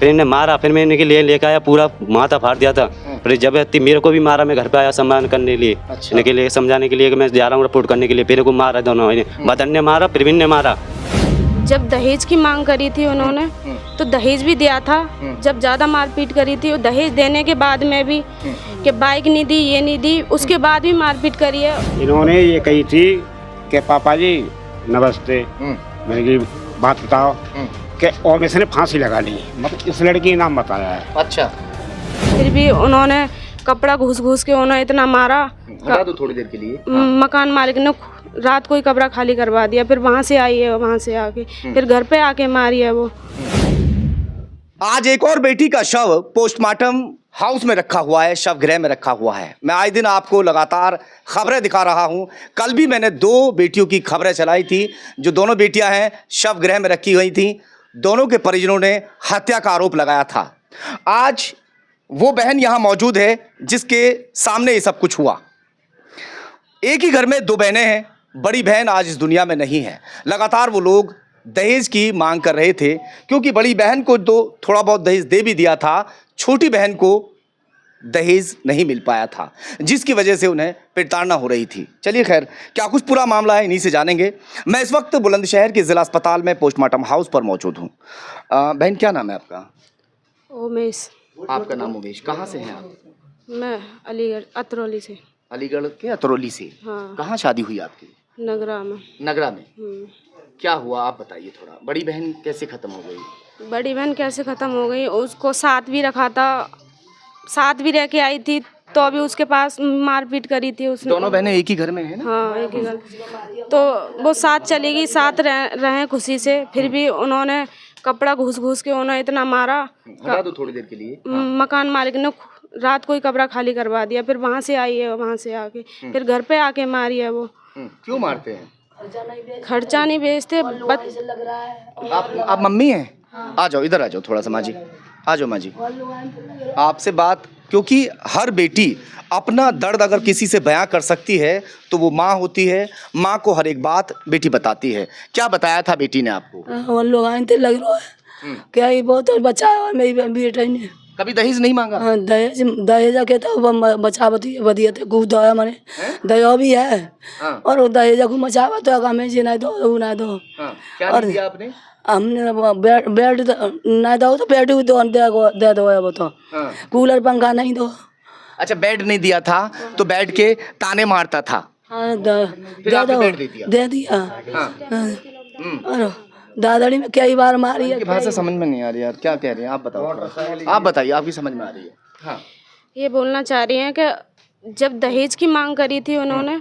फिर इन्हें मारा, फिर मैं इनके लिए लेकर आया, पूरा माथा फाड़ दिया था। फिर जबरदस्ती मेरे को भी मारा, मैं घर पे आया सम्मान करने के लिए, इनके लिए समझाने के लिए कि मैं जा रहा हूँ रिपोर्ट करने के लिए। मेरे को मारा दोनों, मदन ने मारा, प्रवीण ने मारा। जब दहेज की मांग करी थी उन्होंने तो दहेज भी दिया था। जब ज़्यादा मारपीट करी थी, दहेज देने के बाद में भी कि बाइक नहीं दी, ये नहीं दी, उसके बाद भी मारपीट करी है। इन्होंने ये कही थी कि पापा जी नमस्ते, मेरी बात बताओ कि और इसने फांसी लगा ली, मतलब इस लड़की का नाम बताया है। अच्छा, फिर भी उन्होंने कपड़ा घुस घुस के उन्होंने इतना मारा। हटा दो थोड़ी देर के लिए। मकान मालिक ने रात को ही कमरा खाली करवा दिया, फिर वहाँ से आई है, वहाँ से आके फिर घर पे आके मारी है वो। आज एक और बेटी का शव पोस्टमार्टम हाउस में रखा हुआ है, शव गृह में रखा हुआ है। मैं आए दिन आपको लगातार खबरें दिखा रहा हूं। कल भी मैंने 2 बेटियों की खबरें चलाई थी, जो दोनों बेटियां हैं शव गृह में रखी हुई थी। दोनों के परिजनों ने हत्या का आरोप लगाया था। आज वो बहन यहां मौजूद है जिसके सामने ये सब कुछ हुआ। एक ही घर में 2 बहनें हैं। बड़ी बहन आज इस दुनिया में नहीं है। लगातार वो लोग दहेज की मांग कर रहे थे, क्योंकि बड़ी बहन को तो थोड़ा बहुत दहेज दे भी दिया था, छोटी बहन को दहेज नहीं मिल पाया था, जिसकी वजह से उन्हें प्रताड़ना हो रही थी। चलिए खैर, क्या कुछ पूरा मामला है इन्हीं से जानेंगे। मैं इस वक्त बुलंदशहर के जिला अस्पताल में पोस्टमार्टम हाउस पर मौजूद हूँ। बहन, क्या नाम है आपका? उमेश। आपका नाम उमेश। कहाँ से हैं आप? मैं अलीगढ़ अतरौली से। अलीगढ़ के अतरौली से। हाँ। कहाँ शादी हुई आपकी? नगरा में। नगरा में। क्या हुआ आप बताइए थोड़ा। बड़ी बहन कैसे खत्म हो गई? बड़ी बहन कैसे ख़त्म हो गई, उसको साथ भी रखा था, साथ भी रह के आई थी, तो अभी उसके पास मारपीट करी थी उसने। दोनों बहनें एक ही घर में हैं ना? हाँ, एक ही घर। तो वो साथ चली गई, साथ रहे खुशी से। फिर भी उन्होंने कपड़ा घुस घुस के उन्होंने इतना मारा। हटा दो थोड़ी देर के लिए। मकान मालिक ने रात को ही कमरा खाली करवा दिया, फिर वहाँ से आई है, वहाँ से आके फिर घर पे आके मारी है वो। क्यों मारते हैं? खर्चा नहीं बेचते। आप मम्मी हैं? आ जाओ, इधर आ जाओ थोड़ा सा। माँ जी आ जाओ। माँ जी, आपसे बात, क्योंकि हर बेटी अपना दर्द अगर किसी से बयां कर सकती है तो वो माँ होती है। माँ को हर एक बात बेटी बताती है। क्या बताया था बेटी ने आपको? वो लोग आए थे, लग रहा है क्या ये बहुत बचा है मेरी बेटा ने। कभी दहेज नहीं मांगा? हाँ, दहेज के तो बचा बदिया थे गुद दया मने दया भी है। और दहेज को मचावा तो हमें जी नहीं दो, वो नहीं दो। क्या नहीं दिया आपने? हमने बेड नहीं दो तो बेड भी दे दो, वो तो कूलर पंखा नहीं दो। अच्छा, बेड नहीं दिया था तो बेड के ताने मारता था। हाँ, फिर आपने बेड दे दिया? और दादाड़ी में कई बार मारी है। भाषा समझ में नहीं आ रही यार, क्या कह रहे हैं आप? बताओ, आप बताइए, आपकी समझ में आ रही है? हाँ। ये बोलना चाह रही हैं कि जब दहेज की मांग करी थी उन्होंने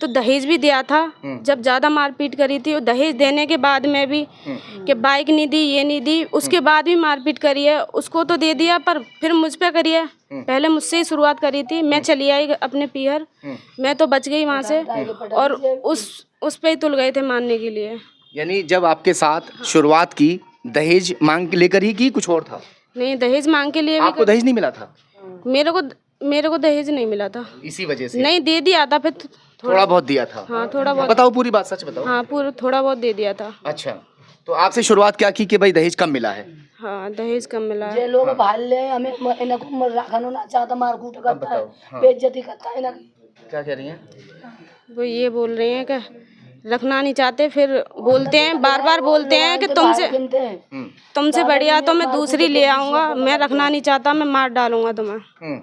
तो दहेज भी दिया था। जब ज़्यादा मारपीट करी थी, दहेज देने के बाद में भी कि बाइक नहीं दी, ये नहीं दी, उसके बाद भी मारपीट करी है। उसको तो दे दिया, पर फिर मुझ पे करी है। पहले मुझसे ही शुरुआत करी थी। मैं चली आई अपने पीहर, मैं तो बच गई वहाँ से, और उस पे ही तुल गए थे मारने के लिए। यानी जब आपके साथ शुरुआत की, दहेज मांग लेकर ही की, कुछ और था? नहीं, दहेज मांग के लिए भी। आपको दहेज नहीं मिला था? मेरे को दहेज नहीं मिला था। इसी वजह से? नहीं, दे दिया था, फिर थोड़ा बहुत दिया था। हाँ, थोड़ा बहुत। बताओ, पूरी बात सच बताओ। हाँ, पूरा थोड़ा बहुत दे दिया था। अच्छा, तो आपसे शुरुआत क्या की कि भाई दहेज कम मिला है? हाँ, दहेज कम मिला है। जे लोग भाल ले हमें इनको रखना ना चाहता, मारकूट करता है, बेइज्जती करता है ना। क्या कह रही हैं? वो ये बोल रहे हैं कि रखना नहीं चाहते, फिर बोलते हैं, बार बार बोलते हैं कि तुमसे बढ़िया तो मैं दूसरी ले आऊंगा, मैं रखना नहीं चाहता, मैं मार डालूंगा तुम्हें।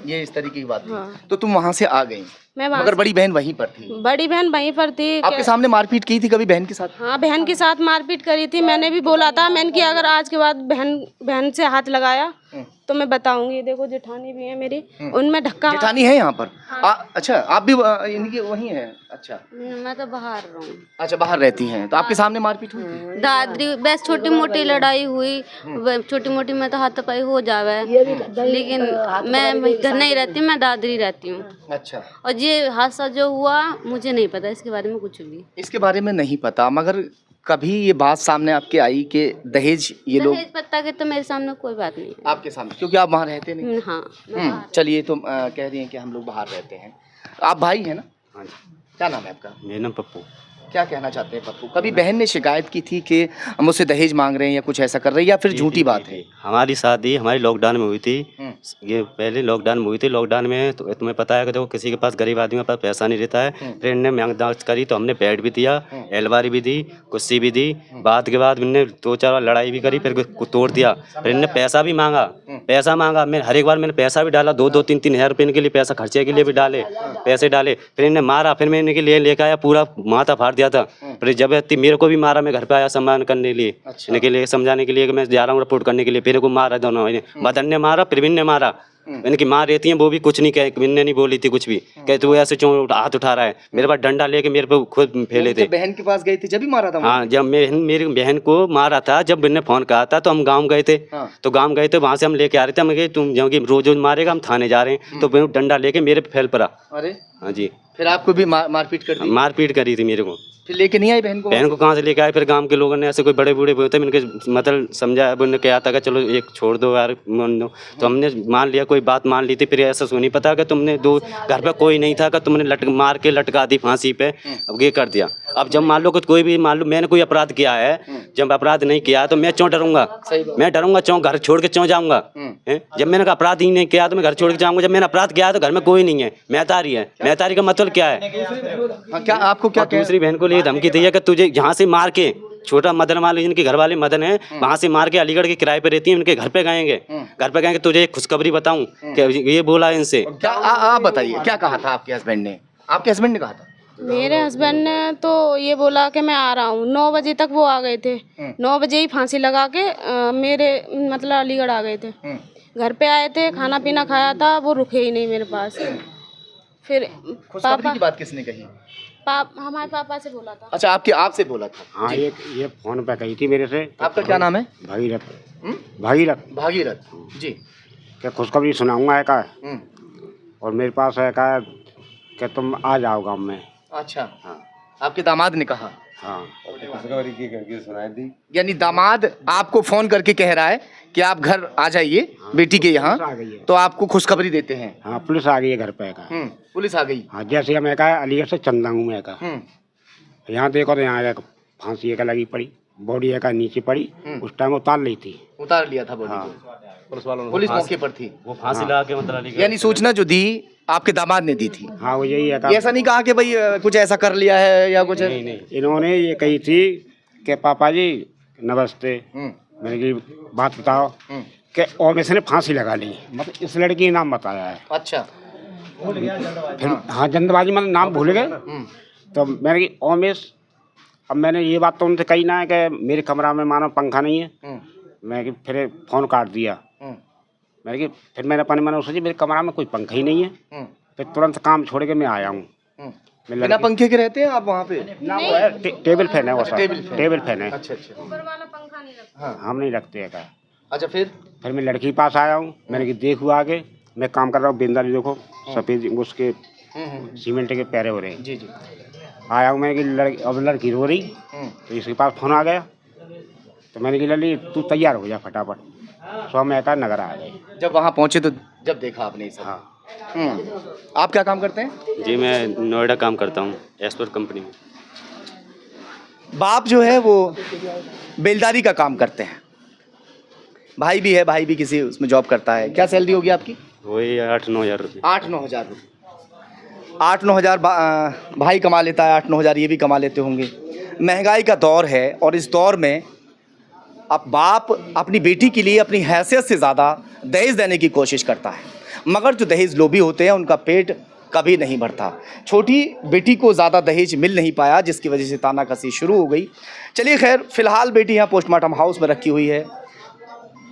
ये इस तरीके की बात थी। हाँ। तो तुम वहाँ से आ गई, मगर बड़ी बहन वहीं पर थी? बड़ी बहन वहीं पर थी। आपके सामने मारपीट की थी कभी बहन के साथ? हाँ, बहन के साथ मारपीट करी थी। मैंने भी बोला था, मैंने कि अगर आज के बाद बहन से हाथ लगाया तो मैं बताऊंगी। देखो, जेठानी भी है मेरी, उनमें धक्का। जेठानी है यहाँ पर? अच्छा, आप भी इनकी वहीं हैं? अच्छा, मैं तो बाहर रहूँ। अच्छा, बाहर रहती हैं, तो आपके सामने मारपीट हुई थी? दादरी बस छोटी मोटी लड़ाई हुई, छोटी मोटी में तो हाथापाई हो जावे, लेकिन मैं घर नहीं रहती, मैं दादरी रहती हूँ। अच्छा, और ये हादसा जो हुआ, मुझे नहीं पता इसके बारे में कुछ भी। इसके बारे में नहीं पता, मगर कभी ये बात सामने आपके आई कि दहेज ये लोग? दहेज पता के तो मेरे सामने कोई बात नहीं है। आपके सामने, क्योंकि आप वहाँ रहते नहीं? हाँ। चलिए, तो कह रही हैं कि हम लोग बाहर रहते हैं। आप भाई हैं ना? हाँ जी। क्या नाम है आपका? मेरा नाम पप्पू। क्या कहना चाहते हैं पप्पू? कभी बहन ने शिकायत की थी कि मुझसे दहेज मांग रहे हैं या कुछ ऐसा कर रहे हैं, या फिर झूठी बात है? हमारी शादी हमारी लॉकडाउन में हुई थी। ये पहले लॉकडाउन में हुई थी। लॉकडाउन में तो तुम्हें पता है कि देखो किसी के पास, गरीब आदमी के पास पैसा नहीं रहता है। फिर इनने मांग करी तो हमने बेड भी दिया, अलमारी भी दी, कुर्सी भी दी। बात के बाद इनने 2-4 बार लड़ाई भी करी, फिर तोड़ दिया। फिर इनने पैसा भी मांगा। मैं हर एक बार मैंने पैसा भी डाला, 2-2, 3-3 हज़ार रुपये इनके लिए पैसा खर्चे के लिए भी डाले, पैसे डाले। फिर इन्हें मारा, फिर मैं इनके लिए लेकर आया, पूरा माथा फाड़ दिया था। फिर जबरदस्ती मेरे को भी मारा। मैं घर पे आया सम्मान करने के लिए, इनके लिए समझाने के लिए कि मैं जा रहा हूँ रिपोर्ट करने के लिए। फिर को मारा दोनों, बदन ने मारा, प्रवीण ने मारा। इनकी माँ रहती है, वो भी कुछ नहीं कहे, इनने नहीं बोली थी कुछ भी, कहते तू ऐसे क्यों हाथ उठा रहा है। मेरे पास डंडा लेके मेरे पे खुद फैले थे। बहन के पास गए थे जब भी मारा था? हाँ, जब मेरी बहन को मारा था, जब मैंने फोन कहा था तो हम गांव गए थे। तो गांव गए थे, वहाँ से हम लेके आ रहे थे। हम कहे तुम जो रोज मारेगा, हम थाने जा रहे हैं। तो डंडा लेके मेरे पे फैल पड़ा। अरे हाँ जी, फिर आपको भी मारपीट कर दी? मारपीट करी थी मेरे को। फिर लेके नहीं आई बहन को? बहन को कहाँ से लेके आए? फिर गांव के लोगों ने, ऐसे कोई बड़े बूढ़े होते, इनके मतलब समझाया, उन्होंने कहा था कि चलो एक छोड़ दो यार, मान दो। तो हमने मान लिया, कोई बात मान ली थी। फिर ऐसा नहीं पता कि तुमने घर पे कोई नहीं था कि तुमने मार के लटका दी फांसी पे, अब ये कर दिया। अब जब मान लो कि कोई भी, मान लो मैंने कोई अपराध किया है, जब अपराध नहीं किया तो मैं क्यों डरूंगा? मैं डरूंगा क्यों? घर छोड़ के क्यों जाऊंगा? जब मैंने अपराध ही नहीं किया तो मैं घर छोड़ के जाऊंगा। जब मैंने अपराध किया तो घर में कोई नहीं है, महतारी है। महतारी का मतलब क्या है? क्या आपको क्या दूसरी बहन को लिए धमकी दी है कि तुझे यहाँ से मार के, छोटा मदन वाले जिनके घर वाले मदन है, वहाँ से मार के अलीगढ़ के किराए पे रहती है, उनके घर पे गएंगे, तुझे एक खुशखबरी बताऊं कि ये बोला इनसे। क्या आप बताइए, क्या कहा था आपके हस्बैंड ने? आपके हस्बैंड ने कहा था? मेरे हस्बैंड ने तो ये बोला कि मैं आ रहा हूँ। 9 बजे तक वो आ गए थे। 9 बजे ही फांसी लगा के मेरे मतलब अलीगढ़ आ गए थे। घर पे आए थे, खाना पीना खाया था, वो रुके ही नहीं मेरे पास। फिर खुशखबरी की बात किसने कही? हमारे पापा से बोला था। अच्छा, आपसे बोला था? हाँ, ये फोन पे कही थी मेरे से। आपका क्या नाम है? भागीरथ जी। क्या खुशखबरी सुनाऊंगा है का, और मेरे पास है का कि तुम आ जाओ गाँव में। अच्छा, हाँ। आपके दामाद ने कहा? हाँ। खुशखबरी की करके सुनाई दी। यानी दामाद आपको फोन करके कह रहा है कि आप घर आ जाइए बेटी के यहाँ, तो आपको खुशखबरी देते हैं? हाँ, पुलिस आ गई है घर पे का। पुलिस आ गई? हाँ, जैसे मैं कहा अलीगढ़ से चंदा हूँ मैं का। यहाँ देखो तो यहाँ फांसी का लगी पड़ी, बॉडी का नीचे पड़ी। उस टाइम उतार ली थी। उतार लिया था बॉडी को? पुलिस मौके पर थी? वो फांसी लगा के मतलब, यानी सूचना जो दी आपके दामाद ने दी थी? हाँ, वो यही है। ऐसा नहीं कहा कि भाई कुछ ऐसा कर लिया है या कुछ? नहीं। इन्होंने ये कही थी कि पापा जी नमस्ते, मैंने की बात बताओ कि ओमेश ने फांसी लगा ली, मतलब इस लड़की का नाम बताया है। अच्छा। फिर हाँ, जल्दबाजी मतलब नाम भूल गए। तो मैंने की ओमेश, अब मैंने ये बात तो उनसे कही ना है कि मेरे कमरा में मानो पंखा नहीं है। मैं फिर फ़ोन काट दिया। मैंने कि फिर मैंने अपने मन में सोची मेरे कमरा में कोई पंखा ही नहीं है। फिर तुरंत काम छोड़ के मैं आया हूँ। बिना पंखे के रहते हैं आप वहाँ पे? ना, वो है टेबल फैन है, वो सब टेबल फैन है। अच्छा। ऊपर वाला पंखा नहीं लगता। हाँ, हम नहीं रखते हैं का। अच्छा, फिर मैं लड़की पास आया हूँ। मैंने कि देखो आगे मैं काम कर रहा हूँ, बेंदा देखो सफ़ेद उसके सीमेंट के पैरे हो रहे हैं। जी। आया हूँ मैं कि अब लड़की रो रही, तो इसके पास फोन आ गया। तो मैंने कि लली तू तैयार हो जा फटाफट। सो मैं का नगर आ गए। जब वहाँ पहुँचे तो जब देखा आपने ये सब? हाँ। आप क्या काम करते हैं? जी, मैं नोएडा काम करता हूँ, एस्पर कंपनी में। बाप जो है वो बेलदारी का काम करते हैं, भाई भी है, भाई भी किसी उसमें जॉब करता है। क्या सैलरी होगी आपकी? वही 8-9 हज़ार रुपये। 8-9 हज़ार रुपये। 8-9 हज़ार भाई कमा लेता है, 8-9 हज़ार ये भी कमा लेते होंगे। महंगाई का दौर है और इस दौर में अब बाप अपनी बेटी के लिए अपनी हैसियत से ज़्यादा दहेज देने की कोशिश करता है, मगर जो दहेज लोभी होते हैं उनका पेट कभी नहीं भरता। छोटी बेटी को ज़्यादा दहेज मिल नहीं पाया, जिसकी वजह से तानाकसी शुरू हो गई। चलिए खैर, फ़िलहाल बेटी यहाँ पोस्टमार्टम हाउस में रखी हुई है।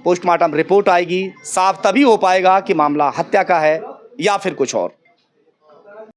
पोस्टमार्टम रिपोर्ट आएगी, साफ तभी हो पाएगा कि मामला हत्या का है या फिर कुछ और।